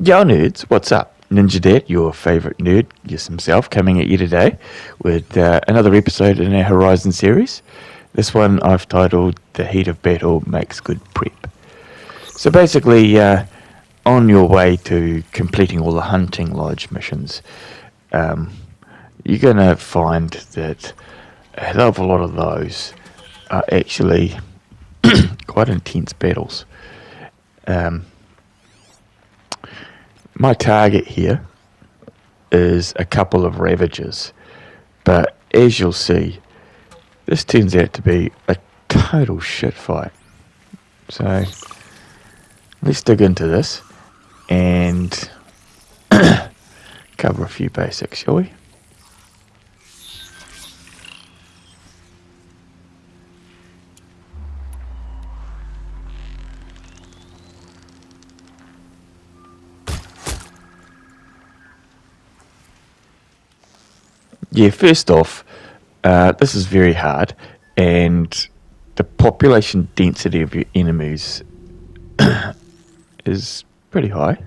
Yo nerds, what's up? Ninja Dad, your favourite nerd, yes himself, coming at you today with another episode in our Horizon series. This one I've titled The Heat of Battle Makes Good Prep. So basically, on your way to completing all the Hunting Lodge missions, you're going to find that a hell of a lot of those are actually quite intense battles. My target here is a couple of Ravagers, but as you'll see, this turns out to be a total shit fight. So let's dig into this and cover a few basics, shall we? Yeah, first off, this is very hard, and the population density of your enemies is pretty high.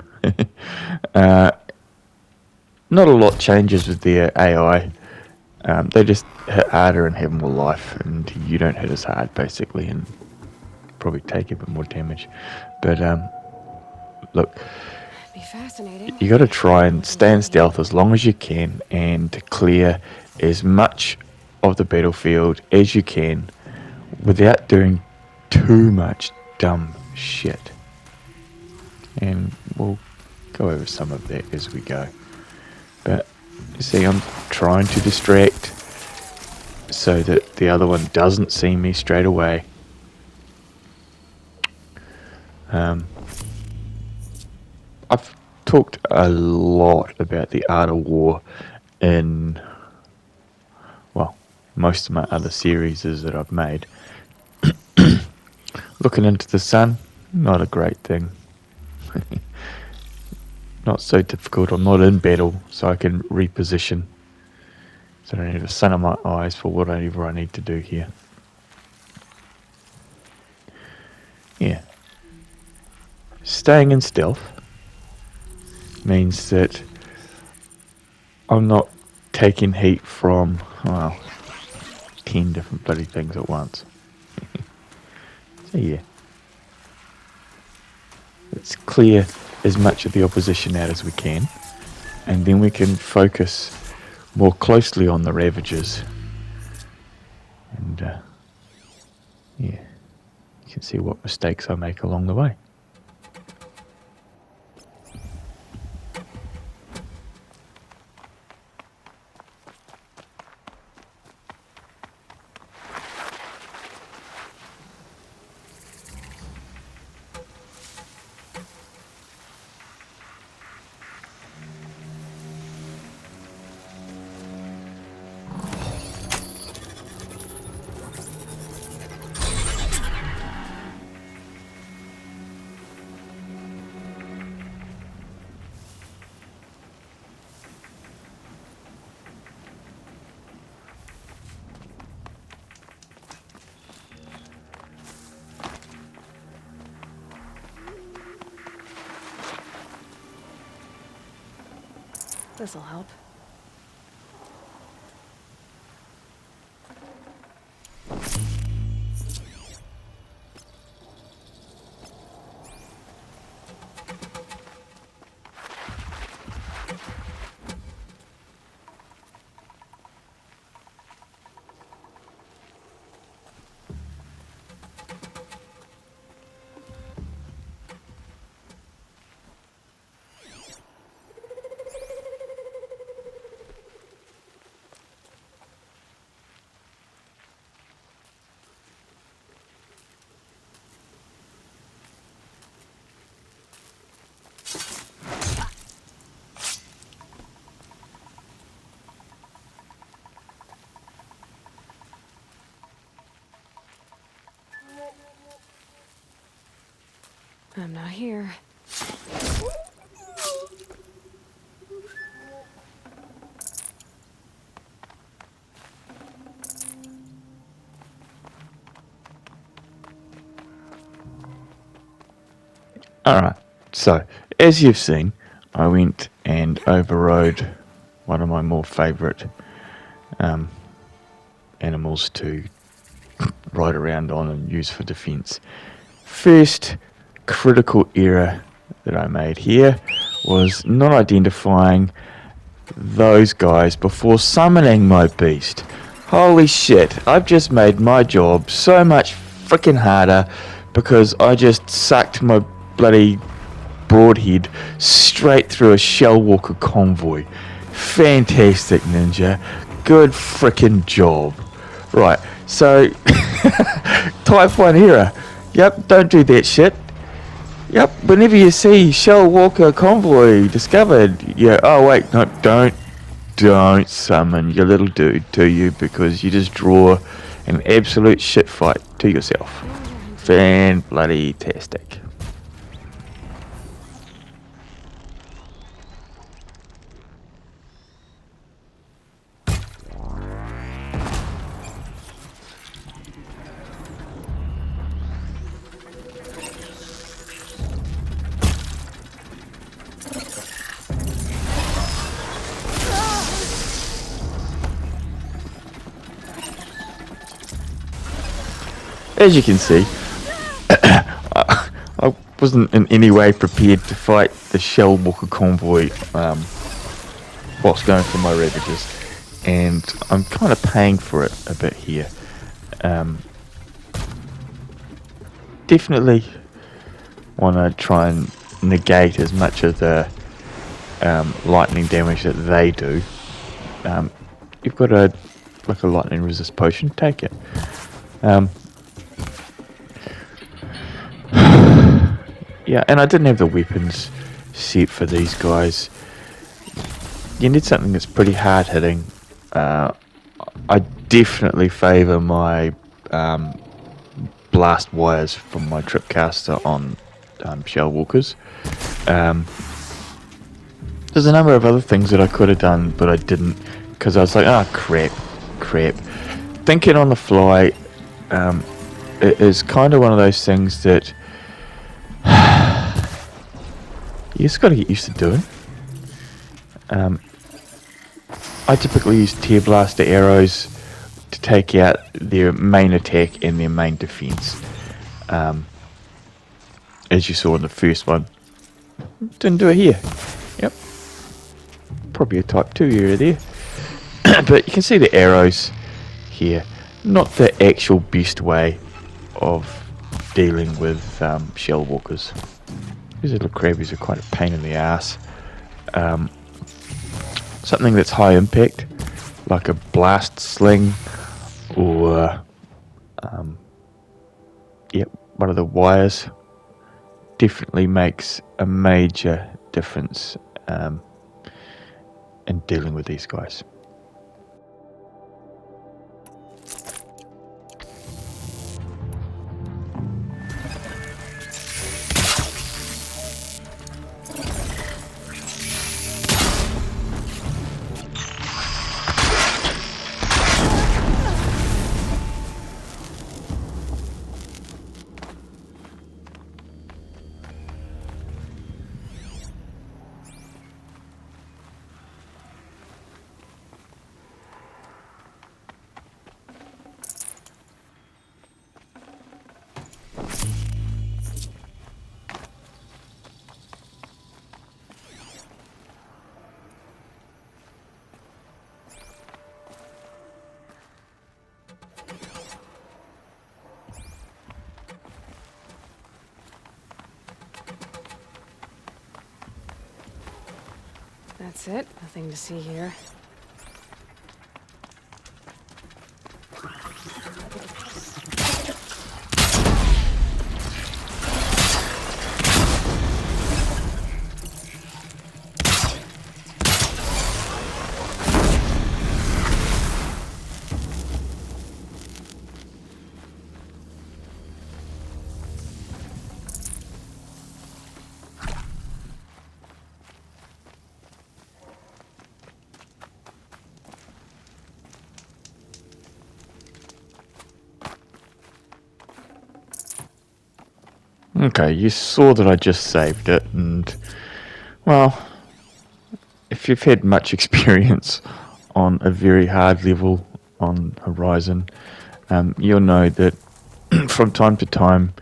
Not a lot changes with their AI. They just hit harder and have more life, and you don't hit as hard, basically, and probably take a bit more damage. But look, Be fascinating. you got to try and stay in stealth as long as you can, and to clear as much of the battlefield as you can without doing too much dumb shit. And we'll go over some of that as we go. But you see, I'm trying to distract so that the other one doesn't see me straight away. I've talked a lot about the art of war in, well, most of my other series that I've made. Looking into the sun, not a great thing. Not so difficult. I'm not in battle, so I can reposition. So I don't need the sun in my eyes for whatever I need to do here. Yeah. Staying in stealth means that I'm not taking heat from, well, 10 different bloody things at once. So yeah. Let's clear as much of the opposition out as we can, and then we can focus more closely on the Ravagers. And yeah, you can see what mistakes I make along the way. This'll help. I'm not here. Alright, so as you've seen, I went and overrode one of my more favourite animals to ride around on and use for defence. First critical error that I made here was not identifying those guys before summoning my beast. Holy shit, I've just made my job so much freaking harder because I just sucked my bloody broadhead straight through a Shellwalker convoy. Fantastic, Ninja. Good freaking job. Right, so type 1 error. Yep, don't do that shit. Yep, whenever you see Shellwalker convoy discovered, yeah, oh wait, no, don't summon your little dude to you because you just draw an absolute shit fight to yourself. Fan-bloody-tastic. As you can see, I wasn't in any way prepared to fight the Shellwalker convoy whilst going for my Ravages, and I'm kind of paying for it a bit here. Definitely want to try and negate as much of the lightning damage that they do. You've got a lightning resist potion, take it. Yeah, and I didn't have the weapons set for these guys. You need something that's pretty hard hitting. I definitely favour my blast wires from my Tripcaster on Shellwalkers. There's a number of other things that I could have done, but I didn't, because I was like, oh crap. Thinking on the fly, it is kind of one of those things that you just got to get used to doing. I typically use Tear Blaster arrows to take out their main attack and their main defense. As you saw in the first one. Didn't do it here. Yep. Probably a type 2 error there. But you can see the arrows here. Not the actual best way of dealing with Shellwalkers. These little crabbies are quite a pain in the ass. Something that's high impact, like a blast sling, or one of the wires, definitely makes a major difference in dealing with these guys. That's it. Nothing to see here. Okay, you saw that I just saved it, and, well, if you've had much experience on a very hard level on Horizon, you'll know that from time to time,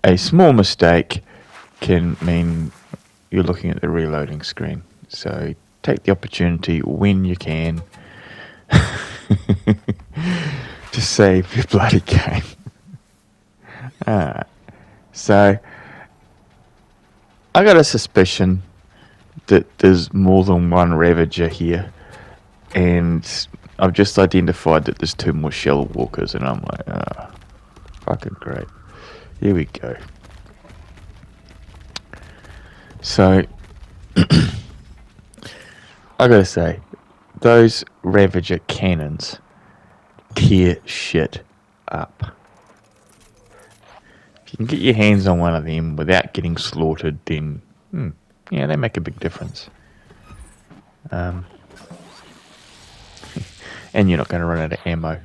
a small mistake can mean you're looking at the reloading screen. So take the opportunity when you can to save your bloody game. Alright. So I got a suspicion that there's more than one Ravager here, and I've just identified that there's 2 more Shell Walkers, and I'm like, fucking great. Here we go. So I gotta say, those Ravager cannons tear shit up. If you can get your hands on one of them without getting slaughtered, then yeah, they make a big difference. And you're not going to run out of ammo.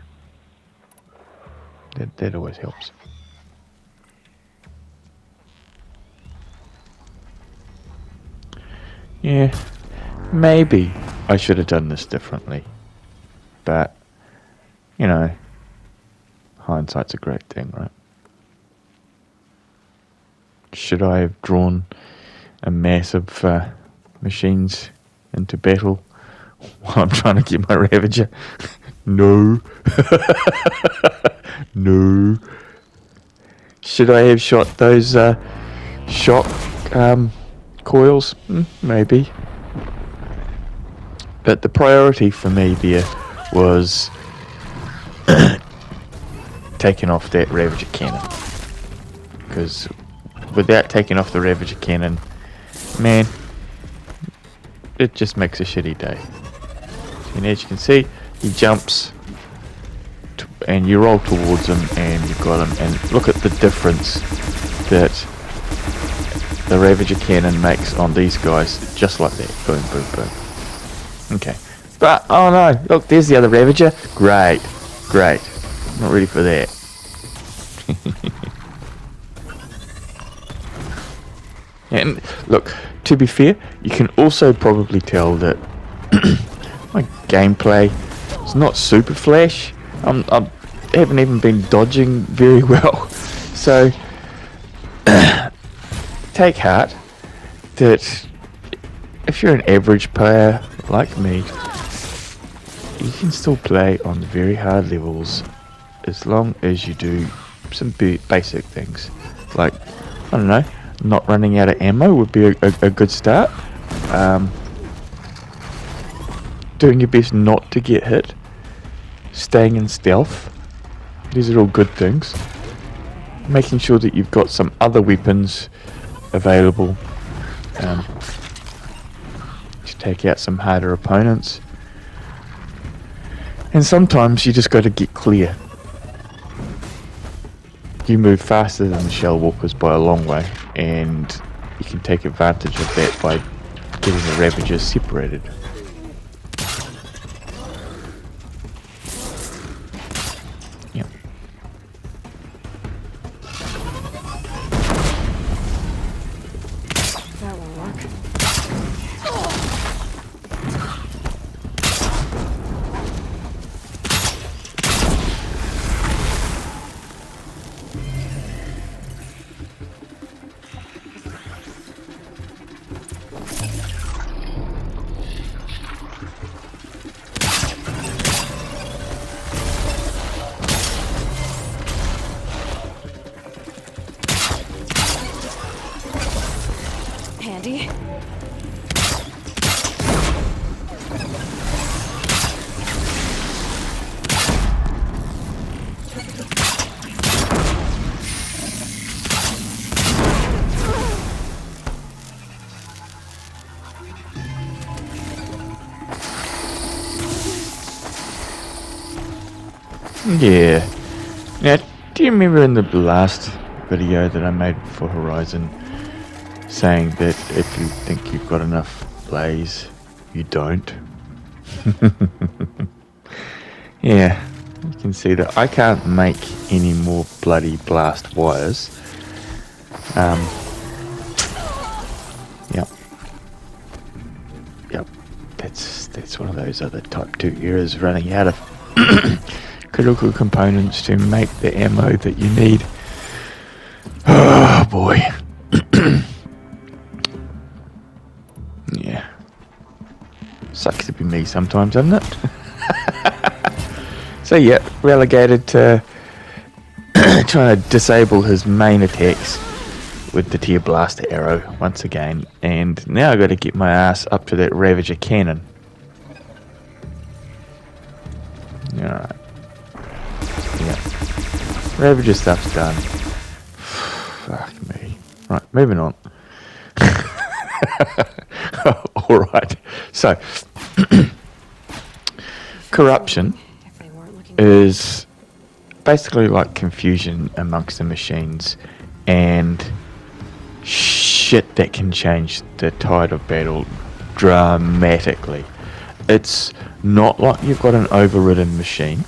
That always helps. Yeah, maybe I should have done this differently. But, you know, hindsight's a great thing, right? Should I have drawn a mass of machines into battle while I'm trying to get my Ravager? No. No. Should I have shot those shock coils? Maybe. But the priority for me there was taking off that Ravager cannon. Because without taking off the Ravager cannon, man, it just makes a shitty day. And as you can see, he jumps and you roll towards him and you got him, and look at the difference that the Ravager cannon makes on these guys, just like that. Boom, boom, boom. Okay. But, oh no, look, there's the other Ravager. Great. Not ready for that. And look, to be fair, you can also probably tell that my gameplay is not super flash. I haven't even been dodging very well. So, take heart that if you're an average player like me, you can still play on very hard levels as long as you do some basic things. Like, I don't know, not running out of ammo would be a good start. Doing your best not to get hit. Staying in stealth. These are all good things. Making sure that you've got some other weapons available to take out some harder opponents. And sometimes you just got to get clear. You move faster than the Shell Walkers by a long way, and you can take advantage of that by getting the Ravagers separated. Yep. That won't work. Handy. Yeah. Now, do you remember in the last video that I made for Horizon saying that if you think you've got enough blaze, you don't? Yeah, you can see that I can't make any more bloody blast wires. Yep. it's one of those other Type 2 errors running out of critical components to make the ammo that you need. Oh boy. Yeah. Sucks to be me sometimes, doesn't it? So yeah, relegated to trying to disable his main attacks with the Tear Blaster arrow once again, and now I got to get my ass up to that Ravager cannon. Alright. Yeah. Ravager stuff's done. Fuck me. Right, moving on. Alright, so corruption If they weren't looking is basically like confusion amongst the machines and shit that can change the tide of battle dramatically. It's not like you've got an overridden machine,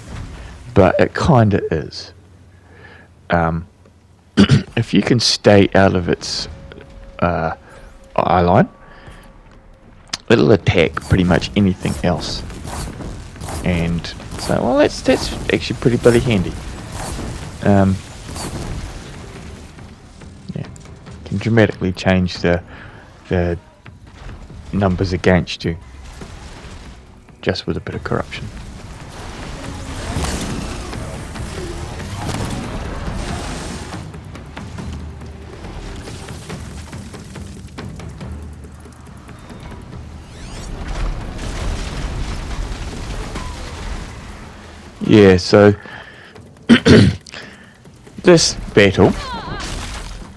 but it kinda is. If you can stay out of its eye line, it'll attack pretty much anything else. And so, well, that's actually pretty bloody handy. Yeah, can dramatically change the numbers against you just with a bit of corruption. Yeah, so this battle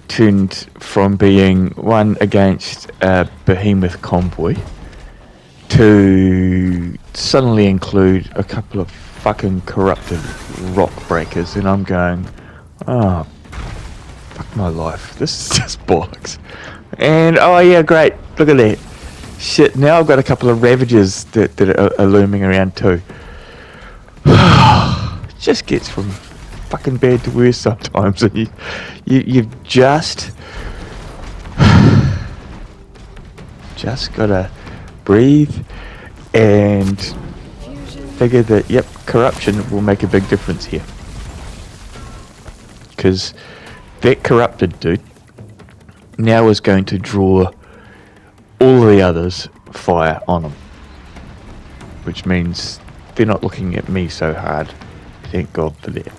turned from being one against a behemoth convoy to suddenly include a couple of fucking corrupted rock breakers, and I'm going, oh, fuck my life, this is just bollocks. And oh yeah, great, look at that. Shit, now I've got a couple of Ravagers that are looming around too. It just gets from fucking bad to worse sometimes, and you've just gotta breathe and confusion. figure that, yep, corruption will make a big difference here. Because that corrupted dude now is going to draw all the others fire on him, which means they're not looking at me so hard. Thank God for that.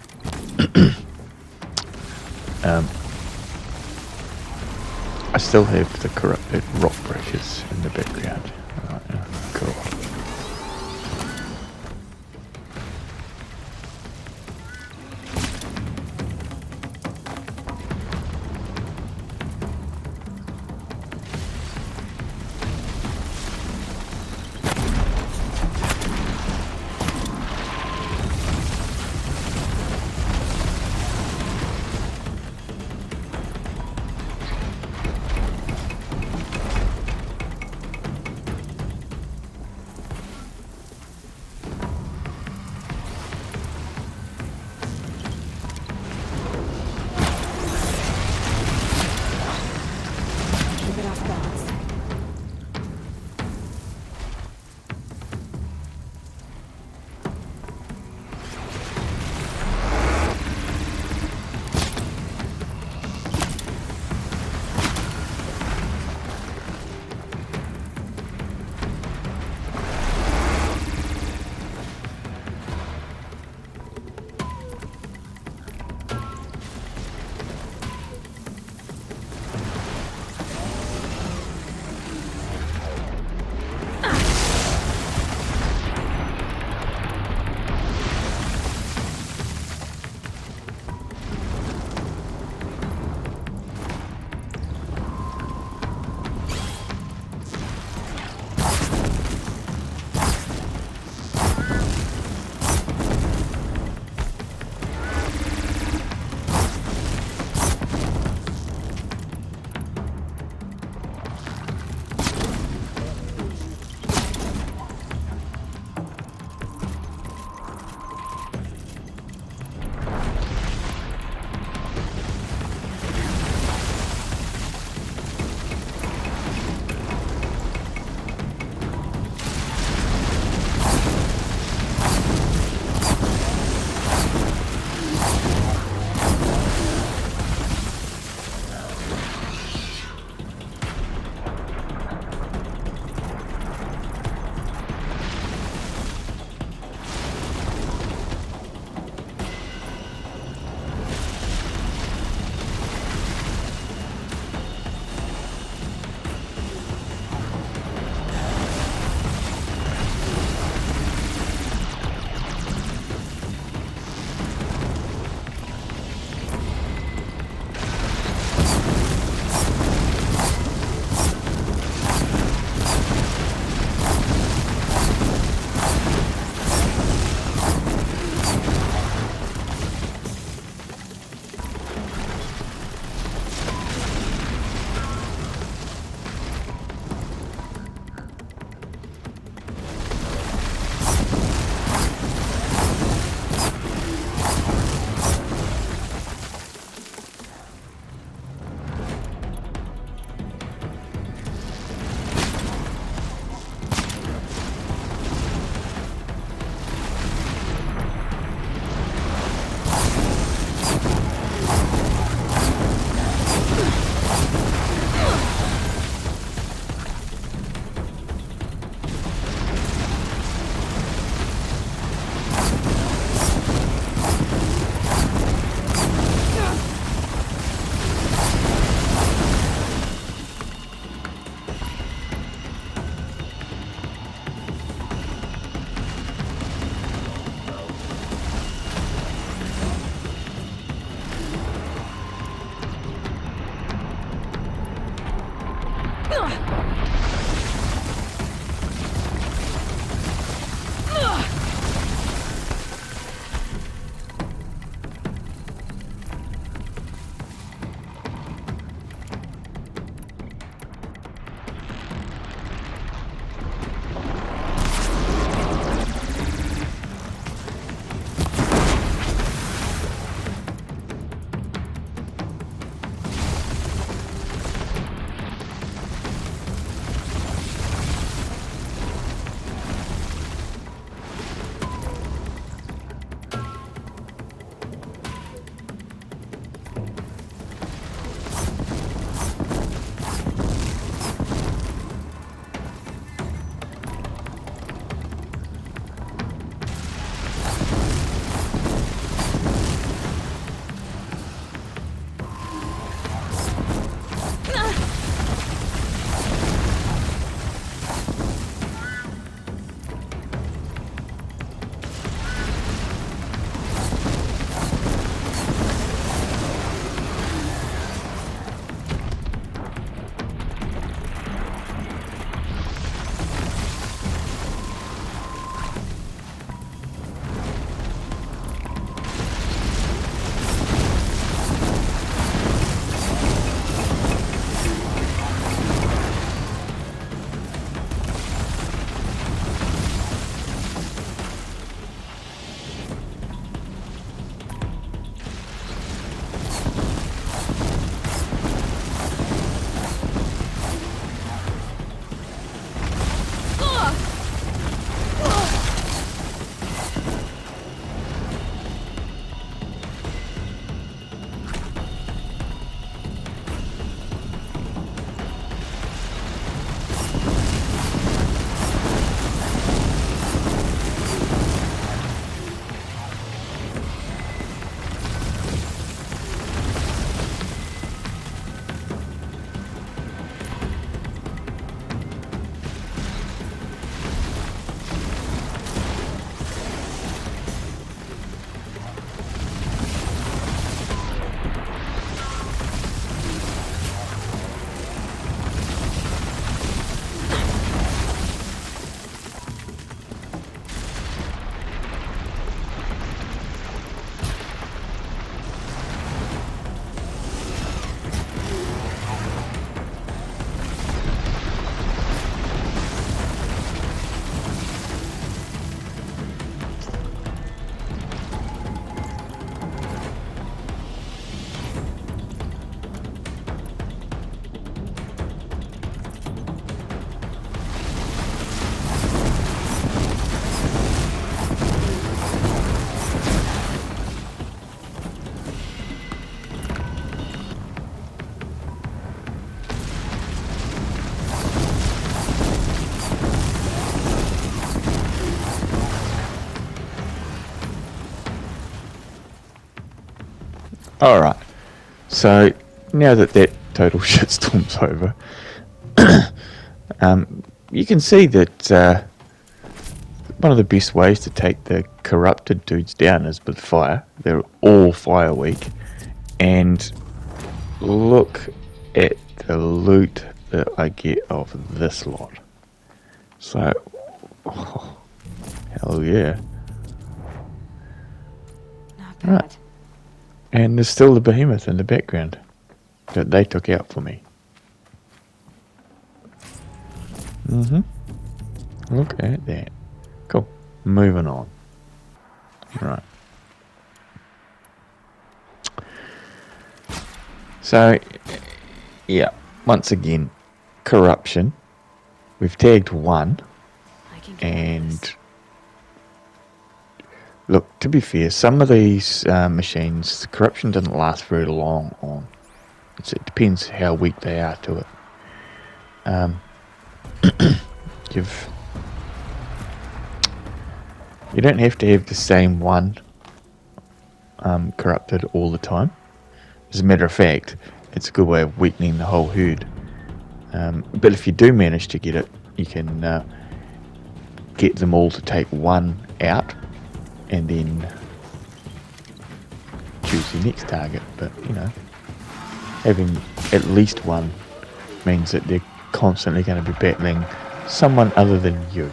I still have the corrupted rock breakers in the background. Cool. Alright, so now that that total shitstorm's over, you can see that one of the best ways to take the corrupted dudes down is with fire. They're all fire weak. And look at the loot that I get off this lot. So, oh, hell yeah. Not bad. Right. And there's still the behemoth in the background that they took out for me. Look at that. Cool. Moving on. Right. So, yeah, once again, corruption. We've tagged one, I can get over and this. look, to be fair, some of these machines, the corruption doesn't last very long on. It depends how weak they are to it. You don't have to have the same one corrupted all the time. As a matter of fact, it's a good way of weakening the whole herd. But if you do manage to get it, you can get them all to take one out and then choose your next target. But, you know, having at least one means that they're constantly going to be battling someone other than you.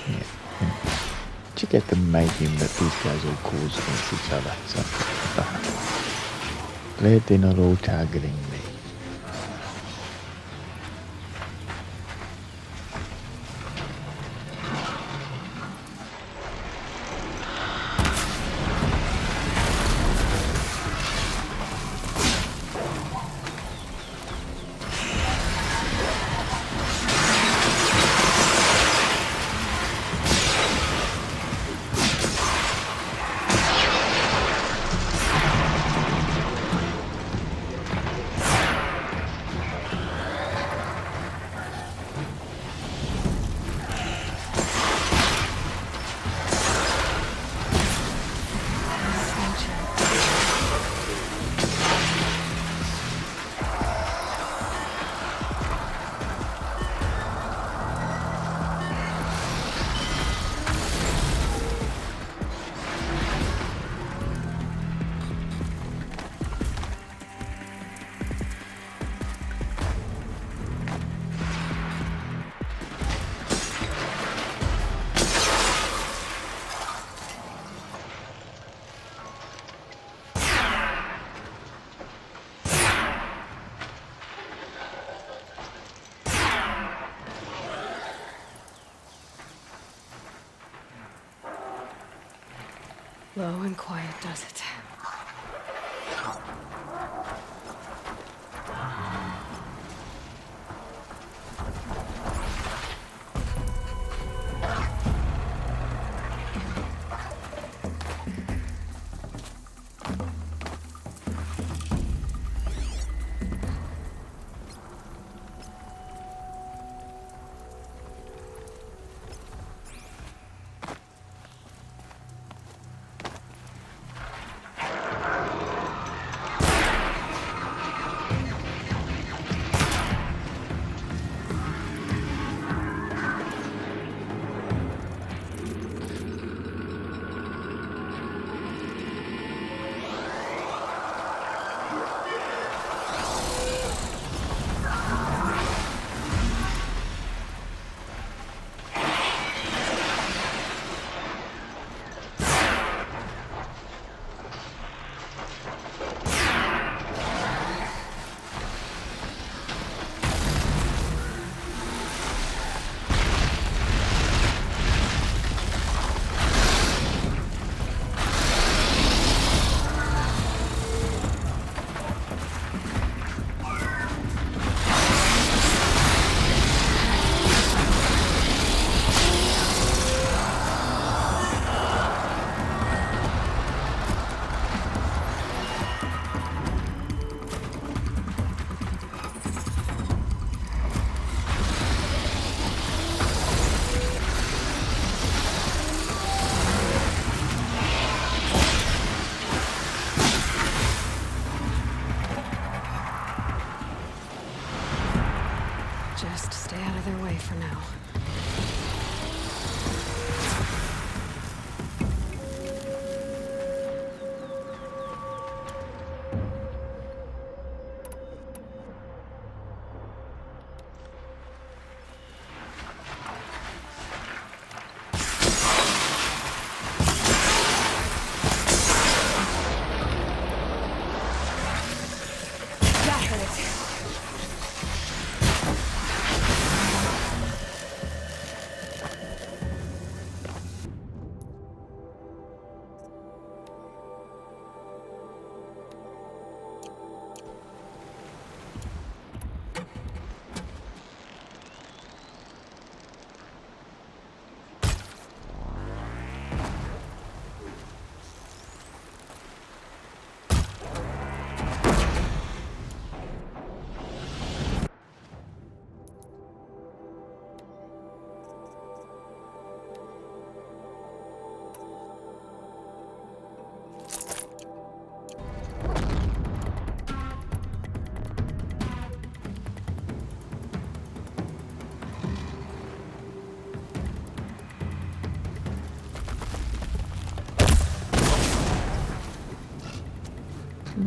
Yeah. And check out the mayhem that these guys all cause against each other. So, glad they're not all targeting me. Low and quiet does it.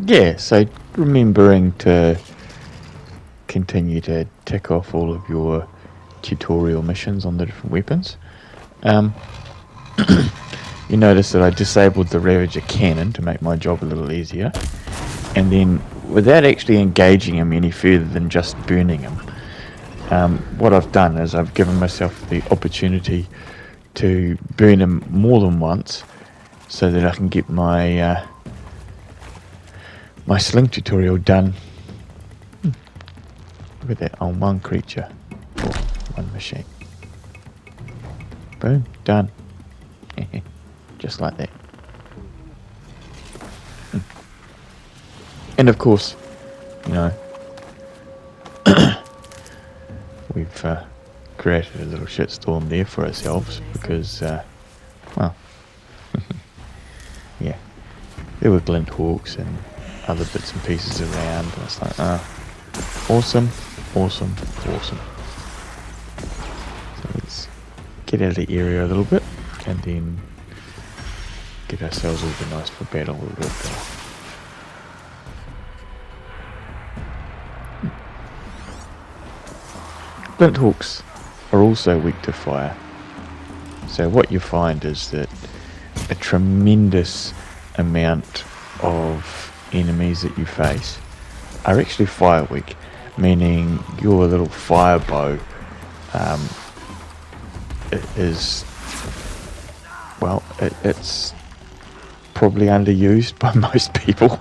yeah, so remembering to continue to tick off all of your tutorial missions on the different weapons. You notice that I disabled the Ravager cannon to make my job a little easier, and then without actually engaging him any further than just burning him, what I've done is I've given myself the opportunity to burn him more than once so that I can get my my sling tutorial done. Look at that, on one creature or one machine. Boom, done. Just like that. And of course, you know, we've created a little shitstorm there for ourselves because, well, yeah, there were glint hawks and other bits and pieces around, and it's like, awesome, awesome, awesome. So let's get out of the area a little bit and then get ourselves organised for battle a little bit better. Glint hawks are also weak to fire. So what you find is that a tremendous amount of enemies that you face are actually fire weak, meaning your little fire bow is, well, it's probably underused by most people.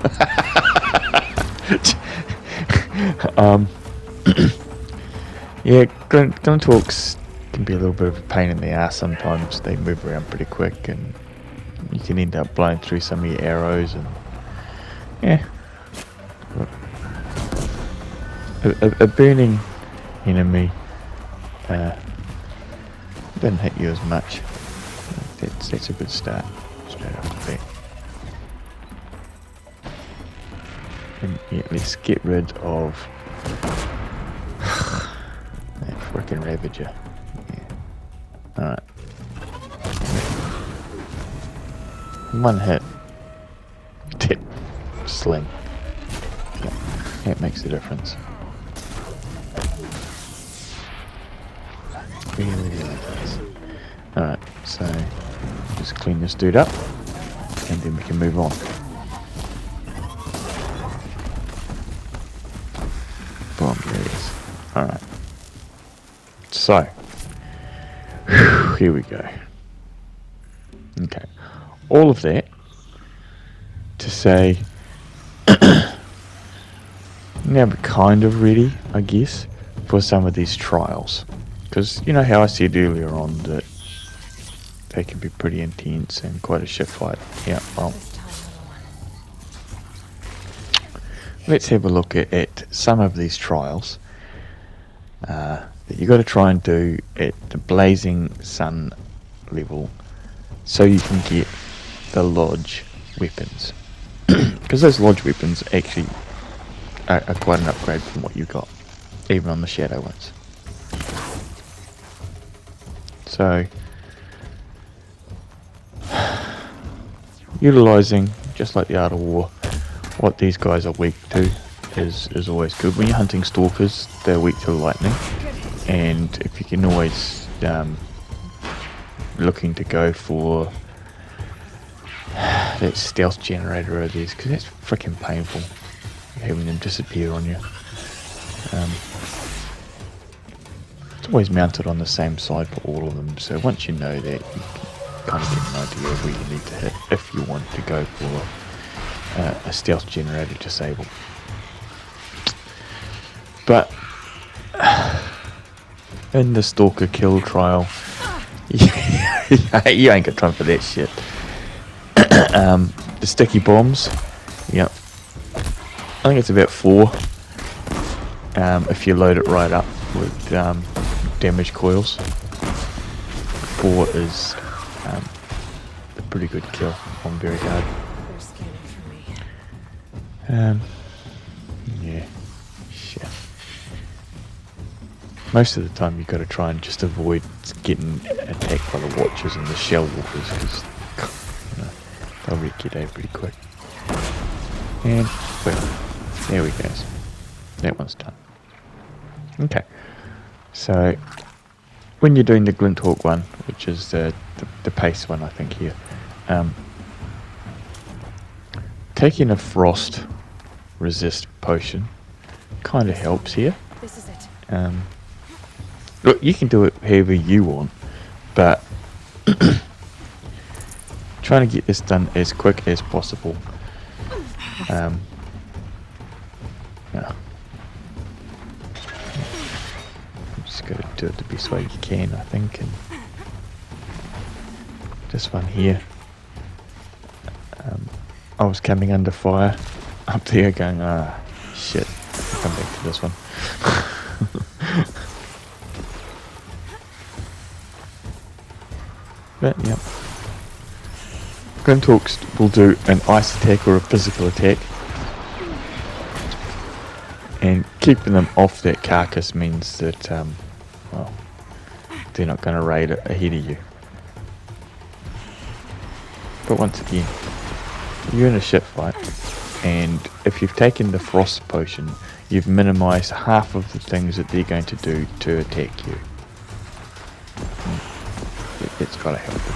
Yeah, glint hawks can be a little bit of a pain in the ass sometimes. They move around pretty quick and you can end up blowing through some of your arrows, and yeah, a burning enemy doesn't hit you as much. That's a good start straight off the bat. And yeah, let's get rid of that frickin' Ravager. Yeah. Alright. One hit. Tip. Sling. Yeah, that makes a difference. Really, really does. Alright, so just clean this dude up and then we can move on. Boom, there it is. Alright. So, here we go. Okay. All of that to say, now we're kind of ready, I guess, for some of these trials. Because you know how I said earlier on that they can be pretty intense and quite a shit fight. Yeah, well, let's have a look at some of these trials that you got to try and do at the Blazing Sun level so you can get the Lodge weapons. Because those Lodge weapons actually are quite an upgrade from what you got, even on the Shadow ones. So, utilising, just like the Art of War, what these guys are weak to is always good. When you're hunting stalkers, they're weak to lightning, and if you can always looking to go for that stealth generator of these, because that's freaking painful having them disappear on you. It's always mounted on the same side for all of them, so once you know that, you can kind of get an idea of where you need to hit if you want to go for a stealth generator disable. But in the Stalker kill trial, you ain't got time for that shit. The sticky bombs, yep, I think it's about 4 if you load it right up with damage coils. 4 is a pretty good kill on very hard. Yeah, shit. Most of the time you've got to try and just avoid getting attacked by the Watchers and the Shell Walkers, because you know, they'll wreck your day pretty quick. And boom. There we go. That one's done. Okay. So when you're doing the Glinthawk one, which is the pace one, I think here, taking a frost resist potion kind of helps here. This is it. Look, you can do it however you want, but trying to get this done as quick as possible. Yeah. Just got to do it the best way you can, I think. And this one here, I was coming under fire up there going, shit, I'll come back to this one. But, yep. Glinthawks will do an ice attack or a physical attack. And keeping them off that carcass means that, well, they're not going to raid it ahead of you. But once again, you're in a shit fight, and if you've taken the frost potion, you've minimised half of the things that they're going to do to attack you. It's got to help a bit.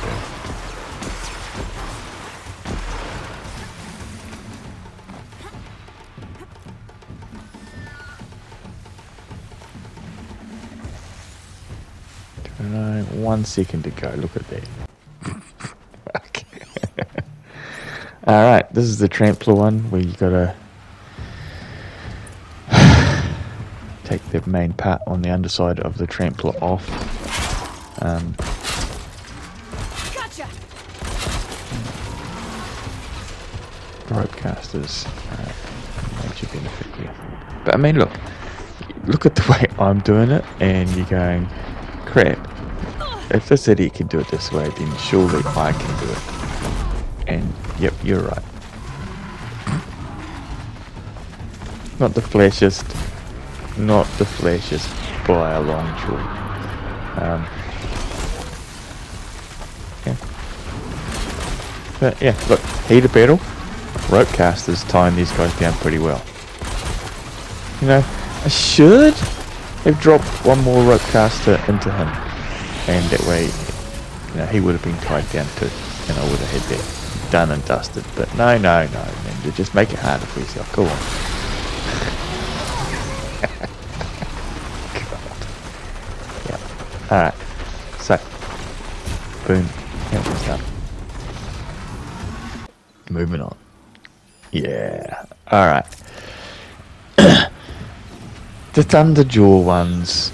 No, 1 second to go. Look at that. Alright, this is the Trampler one where you gotta take the main part on the underside of the Trampler off. Gotcha. Rope casters, major benefit here. But I mean, look at the way I'm doing it, and you're going, crap. If this idiot can do it this way, then surely I can do it. And yep, you're right. Not the flashiest by a long shot. Yeah. But yeah, look, heat of battle, rope casters tying these guys down pretty well. You know, I should have dropped one more rope caster into him, and that way, you know, he would have been tied down too, and I would have had that done and dusted. But no, Ninja, just make it harder for yourself. Go on. God. Yeah. All right. So, boom. That one's done. Moving on. Yeah. All right. The Thunderjaw ones.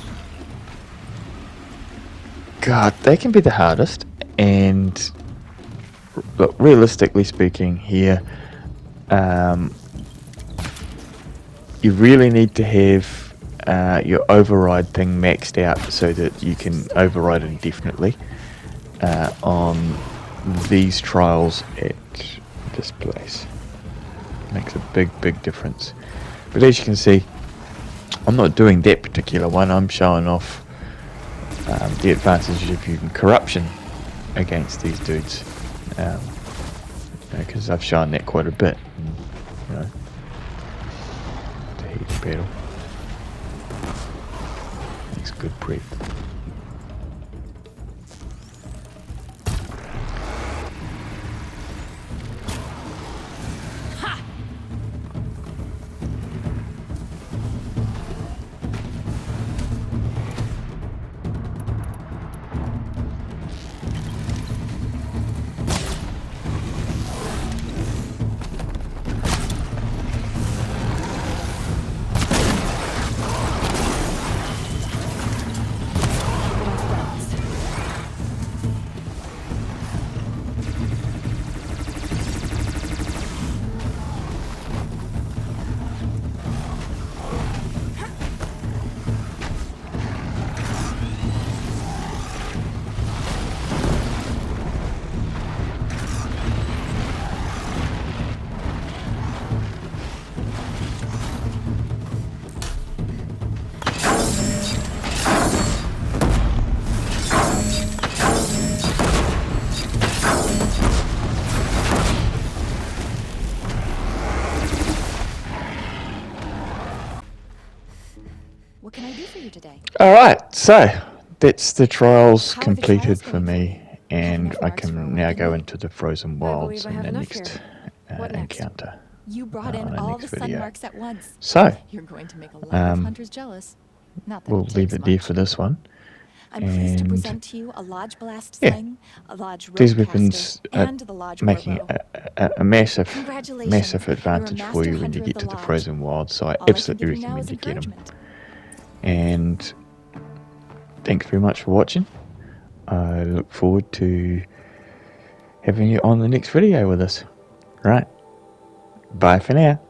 God, they can be the hardest, and look, realistically speaking here, you really need to have your override thing maxed out so that you can override indefinitely on these trials at this place. Makes a big difference. But as you can see, I'm not doing that particular one. I'm showing off the advantage of using corruption against these dudes, because I've shown that quite a bit. You know, the heat of battle makes good breath. for you today? Alright, so that's the trials How are the completed trials for going for me, and enough I marks for a can now weapon go yet? into the Frozen I Wilds believe I in have the enough next here. What next? encounter. You brought in on the all next the sun video. marks at once. So, You're going to make a lot of Um, hunters jealous. Not that we'll it leave takes it there much. for this one. I'm pleased to and present to you a Lodge Blast yeah, Sling, a Lodge these Ropecaster, weapons are and the Lodge making Warbow. a massive Congratulations, you're a advantage for master you when you hunter of get the to the Lodge. Frozen Wilds, so I All I can absolutely give you now recommend is you get them. encouragement. And thanks very much for watching. I look forward to having you on the next video with us. Right, bye for now.